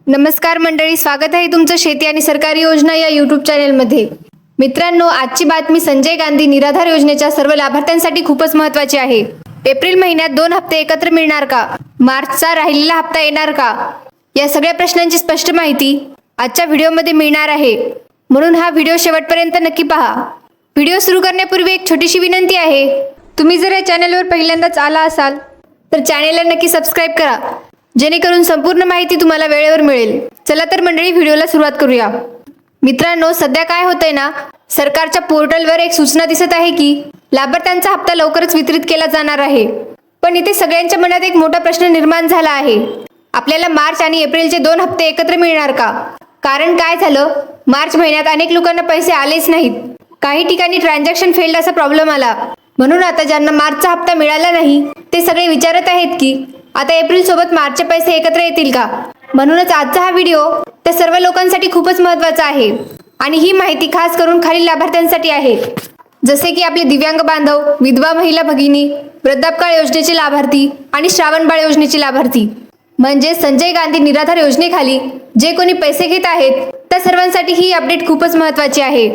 नमस्कार मंडळी, स्वागत आहे तुमचं शेती आणि सरकारी योजना या यूट्यूब चॅनलमध्ये। मित्रांनो, आजची बातमी संजय गांधी निराधार योजनेच्या सर्व लाभार्थ्यांसाठी खूपच महत्त्वाची आहे। एप्रिल महिन्यात 2 हप्ते एकत्र मिळणार का? मार्चचा राहिलेला हप्ता येणार का? या सगळ्या प्रश्नांची स्पष्ट माहिती आजच्या व्हिडिओमध्ये मिळणार आहे, म्हणून हा व्हिडिओ शेवटपर्यंत नक्की पहा। व्हिडिओ सुरू करण्यापूर्वी एक छोटीशी विनंती आहे, तुम्ही जर या चॅनलवर पहिल्यांदाच आला असाल तर चॅनलला नक्की सबस्क्राइब करा, जेणेकरून संपूर्ण माहिती तुम्हाला वेळेवर मिळेल। चला तर मंडळी, व्हिडिओला सुरुवात करूया। मित्रांनो, सध्या काय होतंय ना, सरकारच्या पोर्टलवर एक सूचना दिसत आहे की लाभार्थ्यांचा हप्ता लवकरच वितरित केला जाणार आहे। पण इथे सगळ्यांच्या मनात एक मोठा प्रश्न निर्माण झाला आहे, आपल्याला मार्च आणि एप्रिलचे 2 हप्ते एकत्र मिळणार का? कारण काय झालं, मार्च महिन्यात अनेक लोकांना पैसे आलेच नाहीत, काही ठिकाणी ट्रान्झॅक्शन फेल्ड असा प्रॉब्लेम आला, म्हणून आता ज्यांना मार्चचा हप्ता मिळाला नाही ते सगळे विचारत आहेत की आता एप्रिल सोबत मार्चचे पैसे एकत्र येतील का? म्हणूनच आजचा हा व्हिडिओ त्या सर्व लोकांसाठी खूपच महत्त्वाचा आहे आणि ही माहिती खास करून खालील लाभार्थ्यांसाठी आहे, जसे की आपले दिव्यांग बांधव, विधवा महिला भगिनी, वृद्धापकाळ योजनेचे लाभार्थी आणि श्रावणबाळ योजनेचे लाभार्थी। म्हणजे संजय गांधी निराधार योजनेखाली जे कोणी पैसे घेत आहेत त्या सर्वांसाठी ही अपडेट खूपच महत्त्वाची आहे।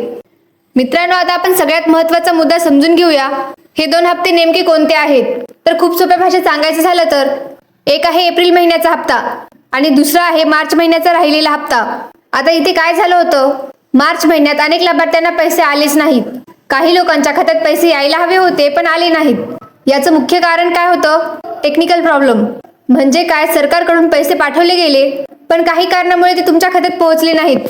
मित्रांनो, आता आपण सगळ्यात महत्त्वाचा मुद्दा समजून घेऊया, हे 2 हप्ते नेमके कोणते आहेत? तर खूप सोप्या भाषेत सांगायचं झालं तर एक आहे एप्रिल महिन्याचा हप्ता आणि दुसरा आहे मार्च महिन्याचा राहिलेला हप्ता। आता इथे काय झालं होतं, मार्च महिन्यात अनेक लाभार्थ्यांना पैसे आलेच नाहीत, काही लोकांच्या खात्यात पैसे यायला हवे होते पण आले नाहीत। याचं मुख्य कारण काय होतं? Technical problem. म्हणजे काय, सरकारकडून पैसे पाठवले गेले पण काही कारणामुळे ते तुमच्या खात्यात पोहोचले नाहीत।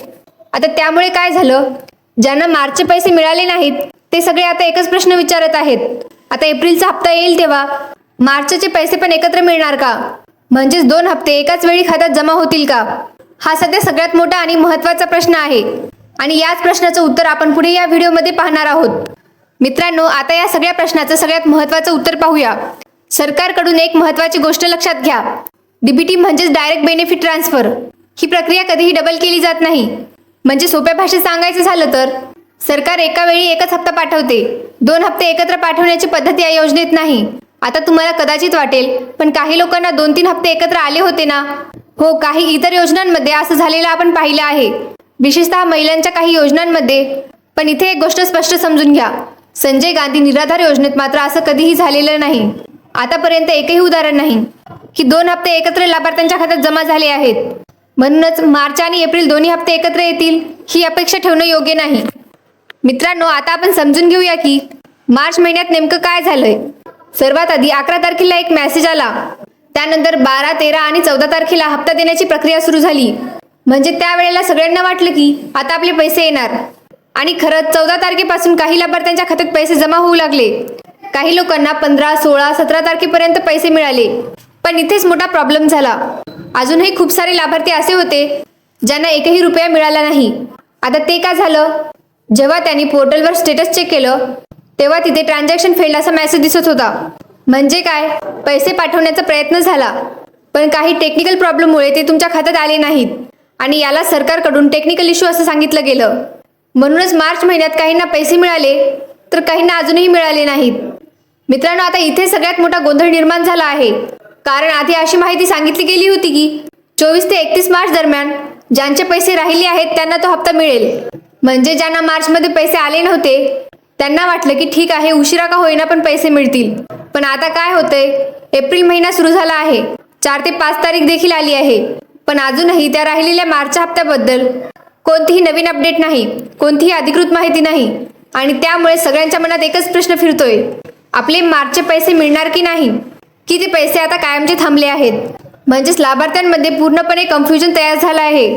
आता त्यामुळे काय झालं, ज्यांना मार्चचे पैसे मिळाले नाहीत ते सगळे आता एकच प्रश्न विचारत आहेत, आता एप्रिलचा हप्ता येईल तेव्हा मार्चचे पैसे पण एकत्र मिळणार का? म्हणजेच 2 हप्ते एकाच वेळी खात्यात जमा होतील का? हा सध्या सगळ्यात मोठा आणि महत्त्वाचा प्रश्न आहे आणि याच प्रश्नाचं उत्तर आपण पुढे या व्हिडिओमध्ये पाहणार आहोत। मित्रांनो, आता या सगळ्या प्रश्नाचं सगळ्यात महत्त्वाचं उत्तर पाहूया। सरकारकडून एक महत्त्वाची गोष्ट लक्षात घ्या, डीबीटी म्हणजेच डायरेक्ट बेनिफिट ट्रान्सफर ही प्रक्रिया कधीही डबल केली जात नाही। म्हणजे सोप्या भाषेत सांगायचं झालं तर सरकार एका वेळी एकच हप्ता पाठवते, 2 हप्ते एकत्र पाठवण्याची पद्धत या योजनेत नाही। आता तुम्हाला कदाचित वाटेल, पण काही लोकांना 2-3 हप्ते एकत्र आले होते ना? हो, काही इतर योजनांमध्ये असं झालेलं आपण पाहिलं आहे, विशेषतः महिलांच्या काही योजनांमध्ये। पण इथे एक गोष्ट स्पष्ट समजून घ्या, संजय गांधी निराधार योजनेत मात्र असं कधीही झालेलं नाही। आतापर्यंत एकही उदाहरण नाही की 2 हप्ते एकत्र लाभार्थ्यांच्या खात्यात जमा झाले आहेत। म्हणूनच मार्च आणि एप्रिल दोन्ही हप्ते एकत्र येतील ही अपेक्षा ठेवणं योग्य नाही। मित्रांनो, आता आपण समजून घेऊया की मार्च महिन्यात नेमकं काय झालंय। सर्वात आधी 11 तारखेला एक मेसेज आला, त्यानंतर 12, 13 आणि 14 तारखेला हप्ता देण्याची प्रक्रिया सुरू झाली। म्हणजे त्यावेळेला सगळ्यांना वाटलं की आता आपले पैसे येणार आणि खरंच 14 तारखेपासून काही लाभार्थ्यांच्या खात्यात पैसे जमा होऊ लागले। काही लोकांना 15, 16, 17 तारखेपर्यंत पैसे मिळाले। पण इथेच मोठा प्रॉब्लेम झाला, अजूनही खूप सारे लाभार्थी असे होते ज्यांना एकही रुपया मिळाला नाही। आता ते का झालं? जेव्हा त्यांनी पोर्टलवर स्टेटस चेक केलं तेव्हा तिथे ट्रान्झॅक्शन फेल्ड असा मेसेज दिसत होता। म्हणजे काय, पैसे पाठवण्याचा प्रयत्न झाला पण काही टेक्निकल प्रॉब्लेममुळे ते तुमच्या खात्यात आले नाहीत आणि याला सरकारकडून टेक्निकल इश्यू असं सांगितलं गेलं। म्हणूनच मार्च महिन्यात काहींना पैसे मिळाले तर काहींना अजूनही मिळाले नाहीत। मित्रांनो, आता इथे सगळ्यात मोठा गोंधळ निर्माण झाला आहे, कारण आधी अशी माहिती सांगितली गेली होती की 24 ते 31 मार्च दरम्यान ज्यांचे पैसे राहिले आहेत त्यांना तो हप्ता मिळेल। म्हणजे ज्यांना मार्चमध्ये पैसे आले नव्हते त्यांना वाटलं की ठीक आहे, उशिरा का होईना पण पैसे मिळतील। पण आता काय होतंय, एप्रिल महिना सुरू झाला आहे, 4 ते 5 तारीख देखील आली आहे, पण अजूनही त्या राहिलेल्या मार्चच्या हप्त्याबद्दल कोणतीही नवीन अपडेट नाही, कोणतीही अधिकृत माहिती नाही आणि त्यामुळे सगळ्यांच्या मनात एकच प्रश्न फिरतोय, आपले मार्चचे पैसे मिळणार की नाही, की ते पैसे आता कायमचे थांबले आहेत? म्हणजेच लाभार्थ्यांमध्ये पूर्णपणे कन्फ्युजन तयार झालं आहे।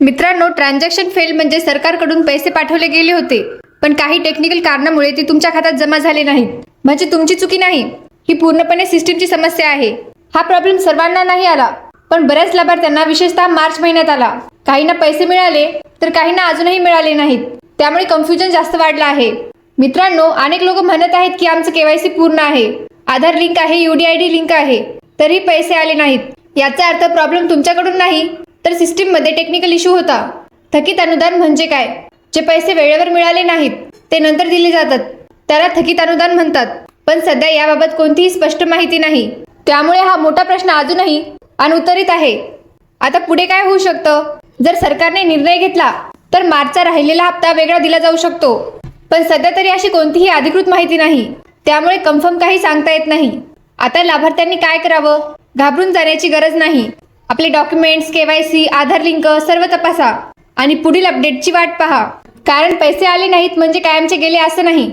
मित्रांनो, ट्रान्झॅक्शन फेल म्हणजे सरकारकडून पैसे पाठवले गेले होते पण काही टेक्निकल कारणामुळे ते तुमच्या खात्यात जमा झाले नाहीत। म्हणजे तुमची चुकी नाही, ही पूर्णपणे सिस्टीमची समस्या आहे। हा प्रॉब्लेम सर्वांना नाही आला, पण बऱ्याच लाभार्थ्यांना विशेषतः मार्च महिन्यात आला। काहींना पैसे मिळाले तर काहींना अजूनही मिळाले नाहीत, त्यामुळे कन्फ्युजन जास्त वाढलं आहे। मित्रांनो, अनेक लोक म्हणत आहेत की आमचं KYC पूर्ण आहे, आधार लिंक आहे, UDID लिंक आहे, तरी पैसे आले नाहीत। याचा अर्थ प्रॉब्लेम तुमच्याकडून नाही तर सिस्टीममध्ये टेक्निकल इश्यू होता। थकीत अनुदान म्हणजे काय? जे पैसे वेळेवर मिळाले नाहीत ते नंतर दिले जातात त्याला थकीत अनुदान म्हणतात, पण सध्या याबाबत कोणतीही स्पष्ट माहिती नाही, त्यामुळे हा मोठा प्रश्न अजूनही अनुत्तरित आहे। आता पुढे काय होऊ शकतं? जर सरकारने निर्णय घेतला तर मार्चचा राहिलेला हप्ता वेगळा दिला जाऊ शकतो, पण सध्या तरी अशी कोणतीही अधिकृत माहिती नाही, त्यामुळे कन्फर्म काही सांगता येत नाही. आता लाभार्थ्यांनी काय करावं? घाबरून जाण्याची गरज नाही. आपले डॉक्युमेंट्स, KYC, आधार लिंक सर्व तपासा आणि पुढील अपडेटची वाट पहा. कारण पैसे आले नाहीत म्हणजे कायमचे गेले असं नाही.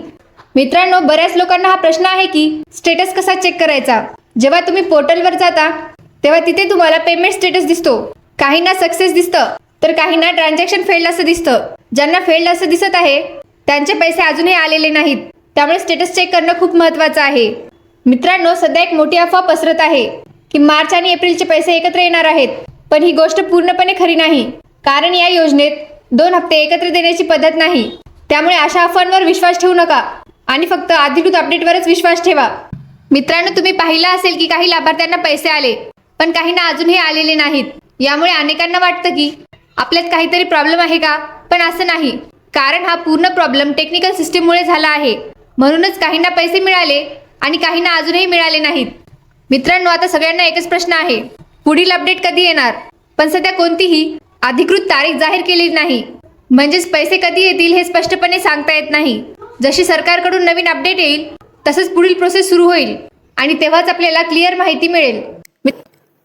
मित्रांनो, बऱ्याच लोकांना हा प्रश्न आहे की स्टेटस कसा चेक करायचा. जेव्हा तुम्ही पोर्टलवर जाता तेव्हा तिथे तुम्हाला पेमेंट स्टेटस दिसतो. काहींना सक्सेस दिसतं तर काहींना ट्रान्झॅक्शन फेल्ड असं दिसतं. ज्यांना फेल्ड असं दिसत आहे त्यांचे पैसे अजूनही आलेले नाहीत, त्यामुळे स्टेटस चेक करणं खूप महत्त्वाचं आहे. मित्रांनो, सध्या एक मोठी अफवा पसरत आहे की मार्च आणि एप्रिलचे पैसे एकत्र येणार आहेत, पण ही गोष्ट पूर्णपणे खरी नाही. कारण या योजनेत 2 हप्ते एकत्र देण्याची पद्धत नाही. त्यामुळे अशा अफवांवर विश्वास ठेवू नका आणि फक्त अधिकृत अपडेटवरच विश्वास ठेवा. मित्रांनो, तुम्ही पाहिलं असेल की काही लाभार्थ्यांना पैसे आले पण काहींना अजूनही आलेले नाहीत. यामुळे अनेकांना वाटतं की आपल्यात काहीतरी प्रॉब्लेम आहे का, पण असं नाही. कारण हा पूर्ण प्रॉब्लेम टेक्निकल सिस्टीममुळे झाला आहे. म्हणूनच काहींना पैसे मिळाले आणि काहींना अजूनही मिळाले नाहीत. मित्रांनो, आता सगळ्यांना एकच प्रश्न आहे, पुढील अपडेट कधी येणार? पण सध्या कोणतीही अधिकृत तारीख जाहीर केली नाही, म्हणजेच पैसे कधी येतील हे स्पष्टपणे सांगता येत नाही. जशी सरकारकडून नवीन अपडेट येईल तसंच पुढील प्रोसेस सुरू होईल आणि तेव्हाच आपल्याला क्लिअर माहिती मिळेल.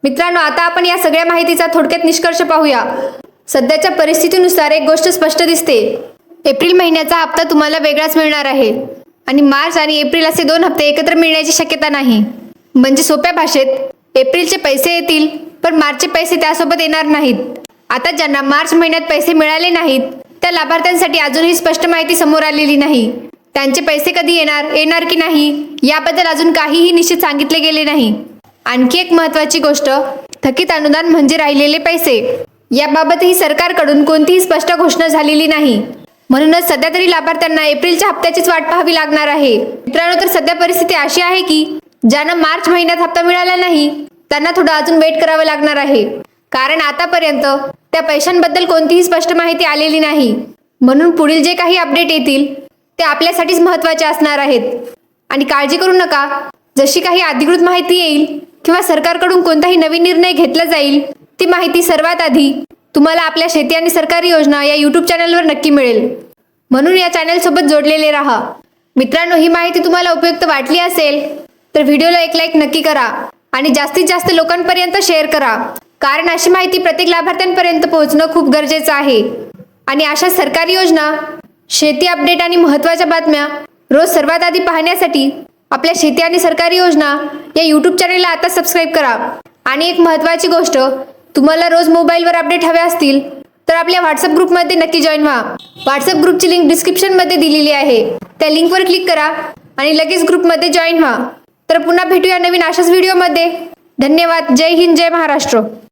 मित्रांनो, आता आपण या सगळ्या माहितीचा थोडक्यात निष्कर्ष पाहूया. सध्याच्या परिस्थितीनुसार एक गोष्ट स्पष्ट दिसते. एप्रिल महिन्याचा हप्ता तुम्हाला वेगळाच मिळणार आहे आणि मार्च आणि एप्रिल असे 2 हप्ते एकत्र मिळण्याची शक्यता नाही. म्हणजे सोप्या भाषेत एप्रिलचे पैसे येतील पण मार्चचे पैसे त्यासोबत येणार नाहीत. आता ज्यांना मार्च महिन्यात पैसे मिळाले नाहीत त्या लाभार्थ्यांसाठी अजूनही स्पष्ट माहिती समोर आलेली नाही. त्यांचे पैसे कधी येणार की नाही याबद्दल अजून काहीही निश्चित सांगितले गेले नाही. आणखी एक महत्त्वाची गोष्ट, थकीत अनुदान म्हणजे राहिलेले पैसे. याबाबतही सरकारकडून कोणतीही स्पष्ट घोषणा झालेली नाही. म्हणूनच सध्या तरी लाभार्थ्यांना एप्रिलच्या हप्त्याचीच वाट पाहावी लागणार आहे. मित्रांनो, तर सध्या परिस्थिती अशी आहे की ज्यांना मार्च महिन्यात हप्ता मिळाला नाही त्यांना थोडं अजून वेट करावं लागणार आहे. कारण आतापर्यंत त्या पैशांबद्दल कोणतीही स्पष्ट माहिती आलेली नाही. म्हणून पुढील जे काही अपडेट येतील ते आपल्यासाठीच महत्त्वाचे असणार आहेत. आणि काळजी करू नका, जशी काही अधिकृत माहिती येईल किंवा सरकारकडून कोणताही नवीन निर्णय घेतला जाईल ती माहिती सर्वात आधी तुम्हाला आपल्या शेती आणि सरकारी योजना या यूट्यूब चॅनलवर नक्की मिळेल. म्हणून या चॅनलसोबत जोडलेले राहा. मित्रांनो, ही माहिती तुम्हाला उपयुक्त वाटली असेल तर व्हिडिओला एक लाईक नक्की करा आणि जास्तीत जास्त लोकांपर्यंत शेअर करा. कारण अशी माहिती प्रत्येक लाभार्थ्यांपर्यंत पोहोचणं खूप गरजेचं आहे. आणि अशा सरकारी योजना, शेती अपडेट आणि महत्त्वाच्या बातम्या रोज सर्वात आधी पाहण्यासाठी आपल्या शेती आणि सरकारी योजना या यूट्यूब चॅनलला आता सबस्क्राईब करा. आणि एक महत्त्वाची गोष्ट, तुम्हाला रोज मोबाईलवर अपडेट हवे असतील तर आपल्या व्हॉट्सअप ग्रुपमध्ये नक्की जॉईन व्हा. व्हॉट्सअप ग्रुपची लिंक डिस्क्रिप्शनमध्ये दिलेली आहे. त्या लिंकवर क्लिक करा आणि लगेच ग्रुपमध्ये जॉईन व्हा. तर पुन्हा भेटूया नवीन अशाच व्हिडिओमध्ये. धन्यवाद. जय हिंद, जय महाराष्ट्र.